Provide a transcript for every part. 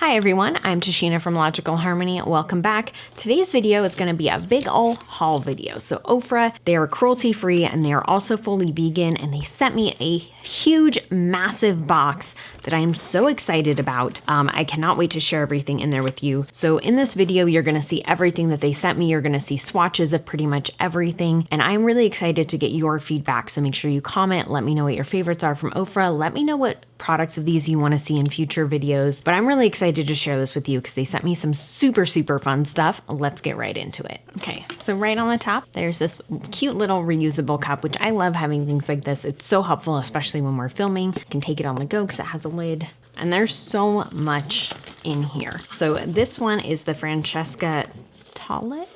Hi everyone, I'm Tashina from Logical Harmony. Welcome back. Today's video is going to be a big ol' haul video. So OFRA, they are cruelty free and they are also fully vegan, and they sent me a huge, massive box that I am so excited about. I cannot wait to share everything in there with you. So in this video, you're going to see everything that they sent me. You're going to see swatches of pretty much everything, and I'm really excited to get your feedback. So make sure you comment, let me know what your favorites are from OFRA. Let me know what products of these you want to see in future videos, but I'm really excited to share this with you because they sent me some super fun stuff. Let's get right into it. Okay, so right on the top, there's this cute little reusable cup, which I love having things like this. It's so helpful, especially when we're filming. You can take it on the go because it has a lid, and there's so much in here. So this one is the Francesca palette.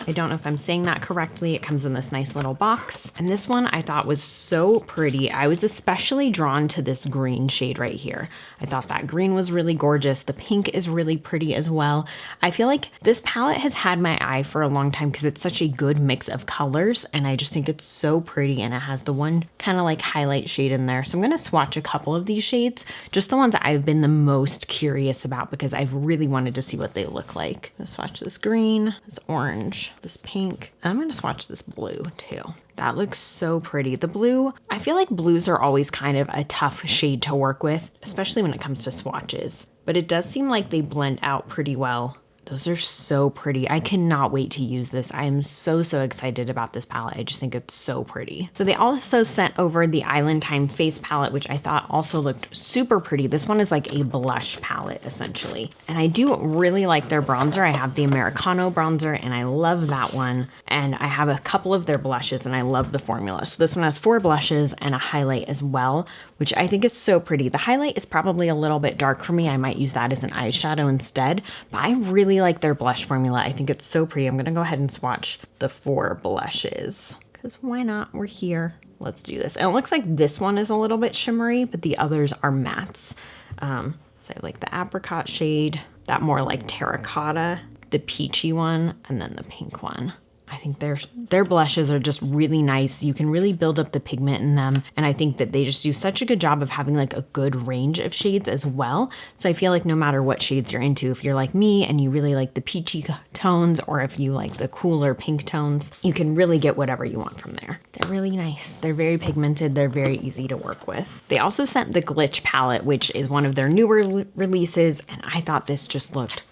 I don't know if I'm saying that correctly. It comes in this nice little box. And this one I thought was so pretty. I was especially drawn to this green shade right here. I thought that green was really gorgeous. The pink is really pretty as well. I feel like this palette has had my eye for a long time because it's such a good mix of colors, and I just think it's so pretty, and it has the one kind of like highlight shade in there. So I'm going to swatch a couple of these shades, just the ones that I've been the most curious about because I've really wanted to see what they look like. I'm going to swatch this green, this orange, this pink. I'm going to swatch this blue too. That looks so pretty. The blue, I feel like blues are always kind of a tough shade to work with, especially when it comes to swatches, but it does seem like they blend out pretty well. Those are so pretty. I cannot wait to use this. I am so excited about this palette. I just think it's so pretty. So they also sent over the Island Time face palette, which I thought also looked super pretty. This one is like a blush palette essentially. And I do really like their bronzer. I have the Americano bronzer and I love that one. And I have a couple of their blushes and I love the formula. So this one has 4 blushes and a highlight as well, which I think is so pretty. The highlight is probably a little bit dark for me. I might use that as an eyeshadow instead, but I really like their blush formula. I think it's so pretty. I'm gonna go ahead and swatch the 4 blushes because why not? We're here. Let's do this. And it looks like this one is a little bit shimmery, but the others are mattes. So I like the apricot shade, that more like terracotta, the peachy one, and then the pink one. I think their blushes are just really nice. You can really build up the pigment in them. And I think that they just do such a good job of having like a good range of shades as well. So I feel like no matter what shades you're into, if you're like me and you really like the peachy tones, or if you like the cooler pink tones, you can really get whatever you want from there. They're really nice. They're very pigmented. They're very easy to work with. They also sent the Glitch palette, which is one of their newer releases. And I thought this just looked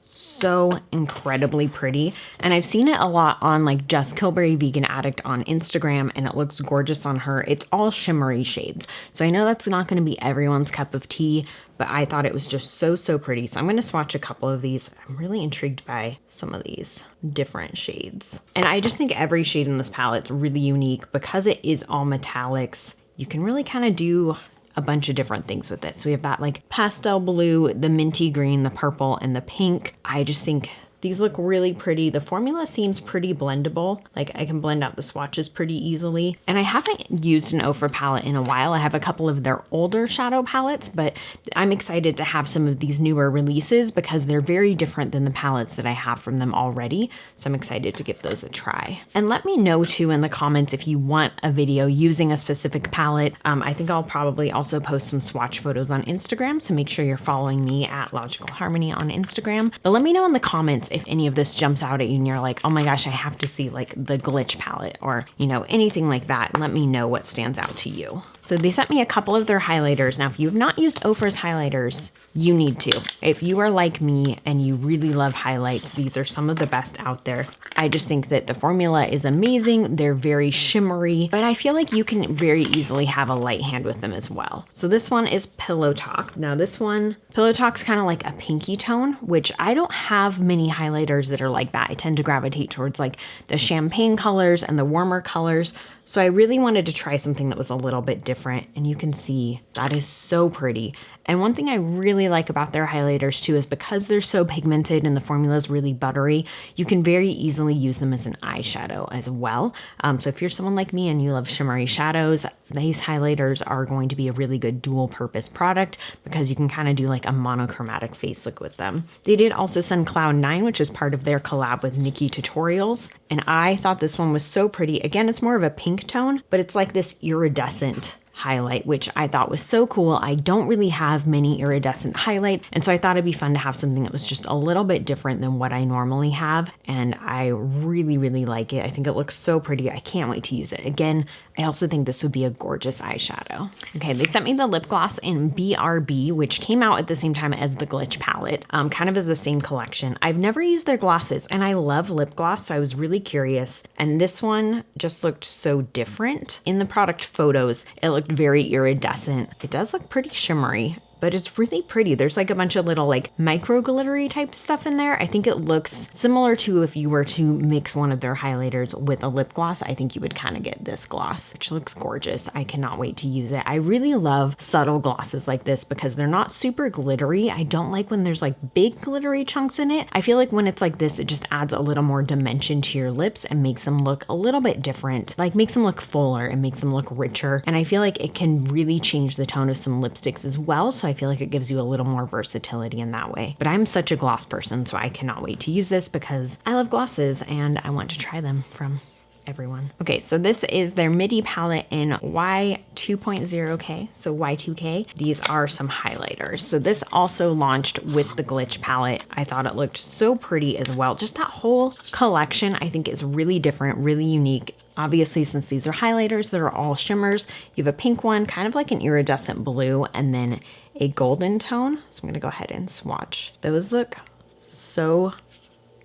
so incredibly pretty, and I've seen it a lot on like Jess Kilberry Vegan Addict on Instagram, and it looks gorgeous on her. It's all shimmery shades, so I know that's not going to be everyone's cup of tea, but I thought it was just so pretty. So I'm going to swatch a couple of these. I'm really intrigued by some of these different shades, and I just think every shade in this palette's really unique because it is all metallics. You can really kind of do a bunch of different things with it. So we have that like pastel blue, the minty green, the purple, and the pink. I just think these look really pretty. The formula seems pretty blendable. Like I can blend out the swatches pretty easily. And I haven't used an OFRA palette in a while. I have a couple of their older shadow palettes, but I'm excited to have some of these newer releases because they're very different than the palettes that I have from them already. So I'm excited to give those a try. And let me know too in the comments if you want a video using a specific palette. I think I'll probably also post some swatch photos on Instagram. So make sure you're following me at Logical Harmony on Instagram. But let me know in the comments if any of this jumps out at you and you're like, oh my gosh, I have to see like the Glitch palette or, you know, anything like that. And let me know what stands out to you. So they sent me a couple of their highlighters. Now, if you have not used OFRA's highlighters, you need to. If you are like me and you really love highlights, these are some of the best out there. I just think that the formula is amazing. They're very shimmery, but I feel like you can very easily have a light hand with them as well. So this one is Pillow Talk. Now this one, Pillow Talk's kind of like a pinky tone, which I don't have many highlighters that are like that. I tend to gravitate towards like the champagne colors and the warmer colors. So I really wanted to try something that was a little bit different, and you can see that is so pretty. And one thing I really like about their highlighters too is because they're so pigmented and the formula is really buttery, you can very easily use them as an eyeshadow as well. So if you're someone like me and you love shimmery shadows, these highlighters are going to be a really good dual purpose product because you can kind of do like a monochromatic face look with them. They did also send Cloud 9, which is part of their collab with Nikki Tutorials. And I thought this one was so pretty. Again, it's more of a pink tone, but it's like this iridescent highlight, which I thought was so cool. I don't really have many iridescent highlight, and so I thought it'd be fun to have something that was just a little bit different than what I normally have, and I really, really like it. I think it looks so pretty. I can't wait to use it. Again, I also think this would be a gorgeous eyeshadow. Okay, they sent me the lip gloss in BRB, which came out at the same time as the Glitch palette, kind of as the same collection. I've never used their glosses, and I love lip gloss, so I was really curious, and this one just looked so different. In the product photos, it looked very iridescent. It does look pretty shimmery, but it's really pretty. There's like a bunch of little like micro glittery type stuff in there. I think it looks similar to if you were to mix one of their highlighters with a lip gloss. I think you would kind of get this gloss, which looks gorgeous. I cannot wait to use it. I really love subtle glosses like this because they're not super glittery. I don't like when there's like big glittery chunks in it. I feel like when it's like this, it just adds a little more dimension to your lips and makes them look a little bit different, like makes them look fuller and makes them look richer. And I feel like it can really change the tone of some lipsticks as well. So I feel like it gives you a little more versatility in that way. But I'm such a gloss person, so I cannot wait to use this because I love glosses and I want to try them from everyone. Okay, so this is their midi palette in Y2.0K, so Y2K. These are some highlighters. So this also launched with the Glitch palette. I thought it looked so pretty as well. Just that whole collection I think is really different, really unique. Obviously, since these are highlighters that are all shimmers, you have a pink one, kind of like an iridescent blue, and then a golden tone. So I'm gonna go ahead and swatch. Those look so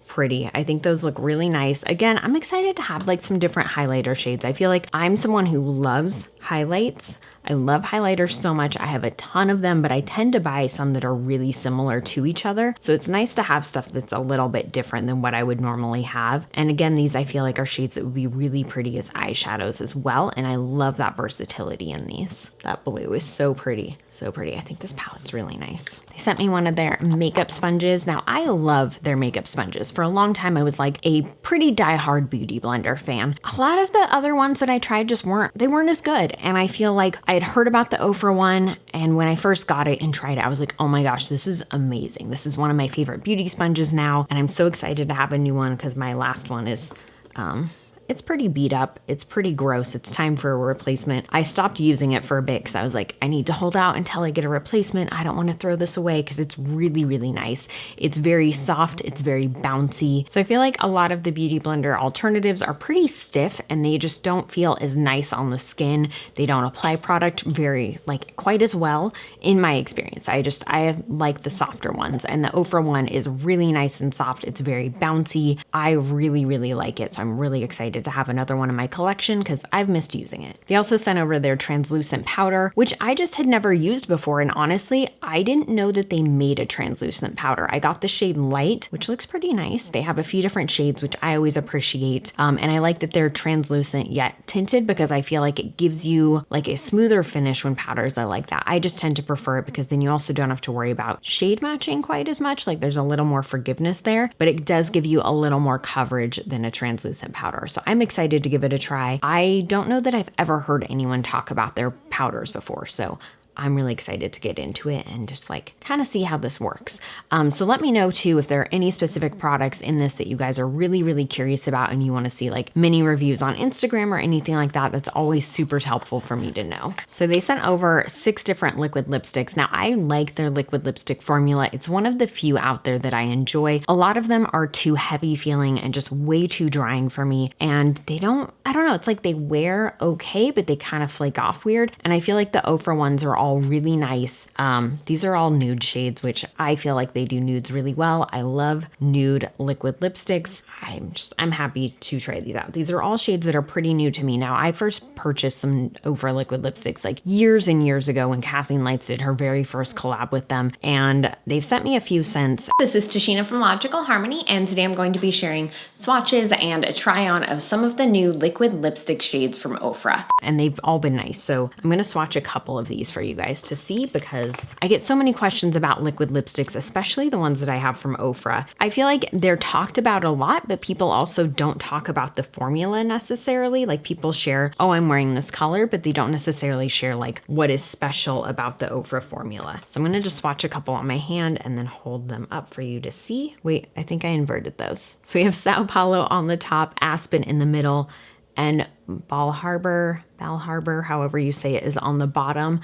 pretty. I think those look really nice. Again, I'm excited to have like some different highlighter shades. I feel like I'm someone who loves highlights. I love highlighters so much. I have a ton of them, but I tend to buy some that are really similar to each other. So it's nice to have stuff that's a little bit different than what I would normally have. And again, these I feel like are shades that would be really pretty as eyeshadows as well. And I love that versatility in these. That blue is so pretty. So pretty. I think this palette's really nice. They sent me one of their makeup sponges. Now I love their makeup sponges. For a long time, I was like a pretty diehard Beauty Blender fan. A lot of the other ones that I tried just weren't as good. And I feel like I had heard about the OFRA one, and when I first got it and tried it, I was like, oh my gosh, this is amazing. This is one of my favorite beauty sponges now, and I'm so excited to have a new one because my last one is it's pretty beat up. It's pretty gross. It's time for a replacement. I stopped using it for a bit because I was like, I need to hold out until I get a replacement. I don't want to throw this away because it's really, really nice. It's very soft. It's very bouncy. So I feel like a lot of the Beauty Blender alternatives are pretty stiff and they just don't feel as nice on the skin. They don't apply product very like quite as well in my experience. I like the softer ones, and the OFRA one is really nice and soft. It's very bouncy. I really, really like it. So I'm really excited to have another one in my collection because I've missed using it. They also sent over their translucent powder, which I just had never used before. And honestly, I didn't know that they made a translucent powder. I got the shade Light, which looks pretty nice. They have a few different shades, which I always appreciate. And I like that they're translucent yet tinted because I feel like it gives you like a smoother finish when powders are like that. I just tend to prefer it because then you also don't have to worry about shade matching quite as much. Like there's a little more forgiveness there, but it does give you a little more coverage than a translucent powder. So I'm excited to give it a try. I don't know that I've ever heard anyone talk about their powders before, so I'm really excited to get into it and just like kind of see how this works. So let me know too if there are any specific products in this that you guys are really, really curious about and you want to see like mini reviews on Instagram or anything like that. That's always super helpful for me to know. So they sent over 6 different liquid lipsticks. Now I like their liquid lipstick formula. It's one of the few out there that I enjoy. A lot of them are too heavy feeling and just way too drying for me. And I don't know, it's like they wear okay, but they kind of flake off weird. And I feel like the OFRA ones are all really nice. These are all nude shades, which I feel like they do nudes really well. I love nude liquid lipsticks. I'm happy to try these out. These are all shades that are pretty new to me. Now, I first purchased some OFRA liquid lipsticks like years and years ago when Kathleen Lights did her very first collab with them, and they've sent me a few scents. This is Tashina from Logical Harmony, and today I'm going to be sharing swatches and a try on of some of the new liquid lipstick shades from OFRA, and they've all been nice. So I'm going to swatch a couple of these for you guys to see because I get so many questions about liquid lipsticks, especially the ones that I have from OFRA. I feel like they're talked about a lot, but people also don't talk about the formula necessarily. Like people share, oh, I'm wearing this color, but they don't necessarily share like what is special about the OFRA formula. So I'm going to just swatch a couple on my hand and then hold them up for you to see. Wait, I think I inverted those. So we have Sao Paulo on the top, Aspen in the middle, and Bal Harbour, however you say it, is on the bottom.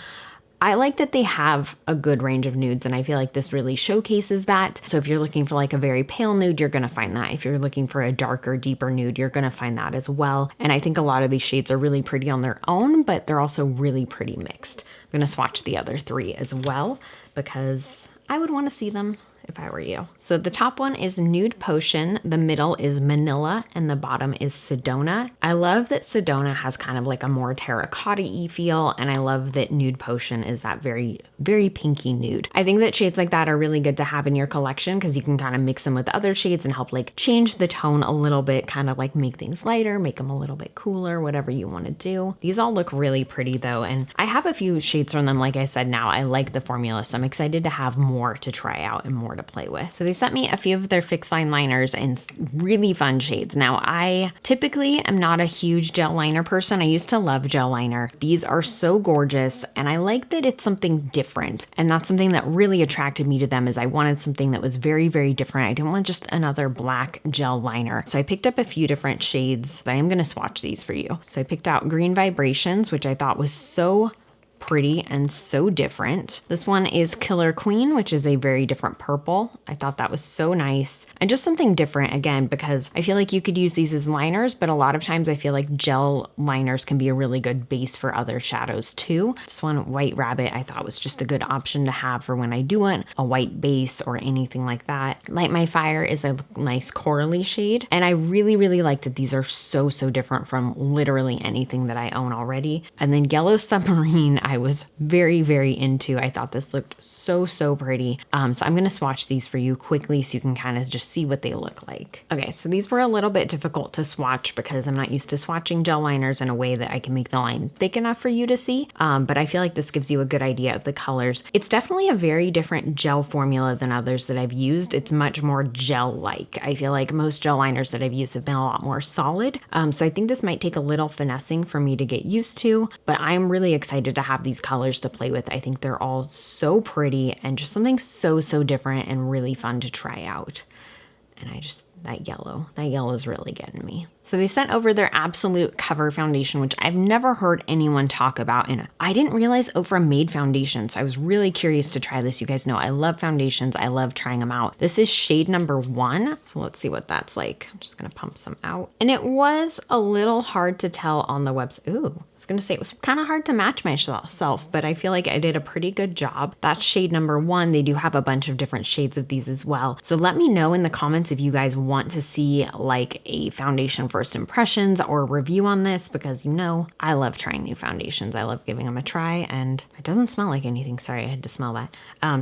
I like that they have a good range of nudes, and I feel like this really showcases that. So if you're looking for like a very pale nude, you're gonna find that. If you're looking for a darker, deeper nude, you're gonna find that as well. And I think a lot of these shades are really pretty on their own, but they're also really pretty mixed. I'm gonna swatch the other three as well because I would want to see them if I were you. So the top one is Nude Potion, the middle is Manila, and the bottom is Sedona. I love that Sedona has kind of like a more terracotta-y feel, and I love that Nude Potion is that very, very pinky nude. I think that shades like that are really good to have in your collection because you can kind of mix them with other shades and help like change the tone a little bit, kind of like make things lighter, make them a little bit cooler, whatever you want to do. These all look really pretty though, and I have a few shades from them. Like I said, now I like the formula, so I'm excited to have more to try out and more to play with. So they sent me a few of their fixed line liners in really fun shades. Now I typically am not a huge gel liner person. I used to love gel liner. These are so gorgeous, and I like that it's something different. And that's something that really attracted me to them, is I wanted something that was very, very different. I didn't want just another black gel liner. So I picked up a few different shades. I am going to swatch these for you. So I picked out Green Vibrations, which I thought was so pretty and so different. This one is Killer Queen, which is a very different purple. I thought that was so nice and just something different again, because I feel like you could use these as liners, but a lot of times I feel like gel liners can be a really good base for other shadows too. This one, White Rabbit, I thought was just a good option to have for when I do want a white base or anything like that. Light My Fire is a nice corally shade, and I really, really like that these are so, so different from literally anything that I own already. And then Yellow Submarine, I was very, very into. I thought this looked so, so pretty. So I'm going to swatch these for you quickly so you can kind of just see what they look like. Okay, so these were a little bit difficult to swatch because I'm not used to swatching gel liners in a way that I can make the line thick enough for you to see. But I feel like this gives you a good idea of the colors. It's definitely a very different gel formula than others that I've used. It's much more gel-like. I feel like most gel liners that I've used have been a lot more solid. So I think this might take a little finessing for me to get used to, but I'm really excited to have these colors to play with. I think they're all so pretty and just something so, so different and really fun to try out. And that yellow is really getting me. So they sent over their Absolute Cover Foundation, which I've never heard anyone talk about. And I didn't realize OFRA made foundations. So I was really curious to try this. You guys know I love foundations. I love trying them out. This is shade number 1. So let's see what that's like. I'm just going to pump some out. And it was a little hard to tell on the website. Ooh, I was going to say it was kind of hard to match myself, but I feel like I did a pretty good job. That's shade number 1. They do have a bunch of different shades of these as well. So let me know in the comments if you guys want to see like a foundation first impressions or review on this, because you know I love trying new foundations. I love giving them a try, and it doesn't smell like anything. Sorry, I had to smell that.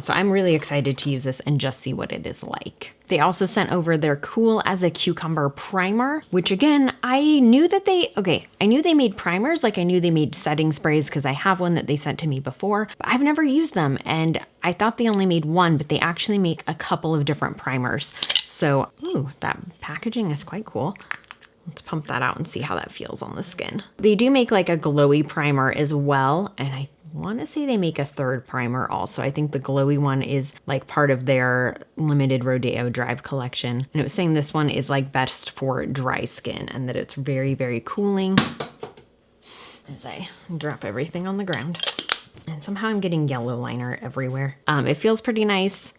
So I'm really excited to use this and just see what it is like. They also sent over their Cool as a Cucumber primer, which again, I knew they made primers, like I knew they made setting sprays because I have one that they sent to me before, but I've never used them. And I thought they only made one, but they actually make a couple of different primers. So, ooh, that packaging is quite cool. Let's pump that out and see how that feels on the skin. They do make like a glowy primer as well, and I want to say they make a third primer also. I think the glowy one is like part of their limited Rodeo Drive collection. And it was saying this one is like best for dry skin and that it's very, very cooling. As I drop everything on the ground. And somehow I'm getting yellow liner everywhere. It feels pretty nice.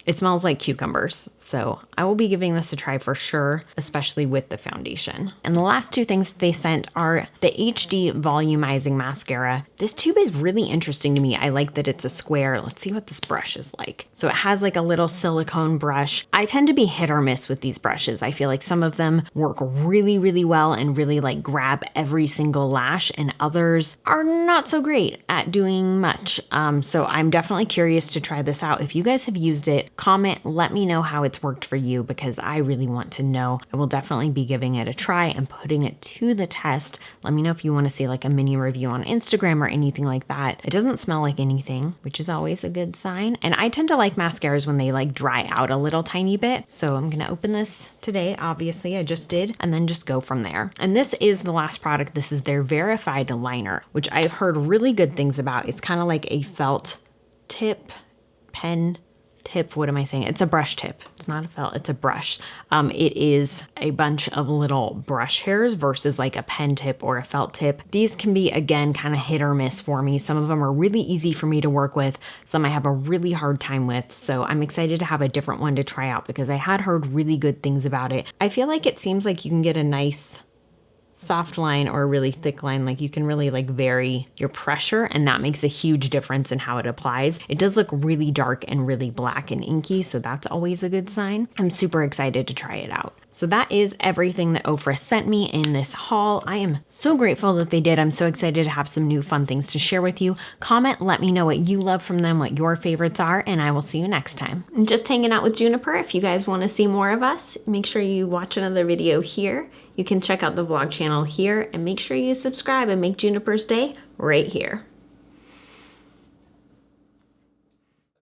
It smells like cucumbers, so I will be giving this a try for sure, especially with the foundation. And the last two things they sent are the HD Volumizing Mascara. This tube is really interesting to me. I like that it's a square. Let's see what this brush is like. So it has like a little silicone brush. I tend to be hit or miss with these brushes. I feel like some of them work really, really well and really like grab every single lash, and others are not so great at doing much. So I'm definitely curious to try this out. If you guys have used it, comment, let me know how it's worked for you, because I really want to know. I will definitely be giving it a try and putting it to the test. Let me know if you want to see like a mini review on Instagram or anything like that. It doesn't smell like anything, which is always a good sign. And I tend to like mascaras when they like dry out a little tiny bit. So I'm going to open this today. Obviously I just did, and then just go from there. And this is the last product. This is their Verified Liner, which I've heard really good things about. It's kind of like a felt tip pen tip. What am I saying? It's a brush tip. It's not a felt, it's a brush. It is a bunch of little brush hairs versus like a pen tip or a felt tip. These can be, again, kind of hit or miss for me. Some of them are really easy for me to work with. Some I have a really hard time with. So I'm excited to have a different one to try out because I had heard really good things about it. I feel like it seems like you can get a nice soft line or a really thick line. Like you can really like vary your pressure, and that makes a huge difference in how it applies. It does look really dark and really black and inky, so that's always a good sign. I'm super excited to try it out. So that is everything that OFRA sent me in this haul. I am so grateful that they did. I'm so excited to have some new fun things to share with you. Comment, let me know what you love from them, what your favorites are, and I will see you next time. I'm just hanging out with Juniper. If you guys want to see more of us, make sure you watch another video here. You can check out the vlog channel here, and make sure you subscribe and make Juniper's day right here.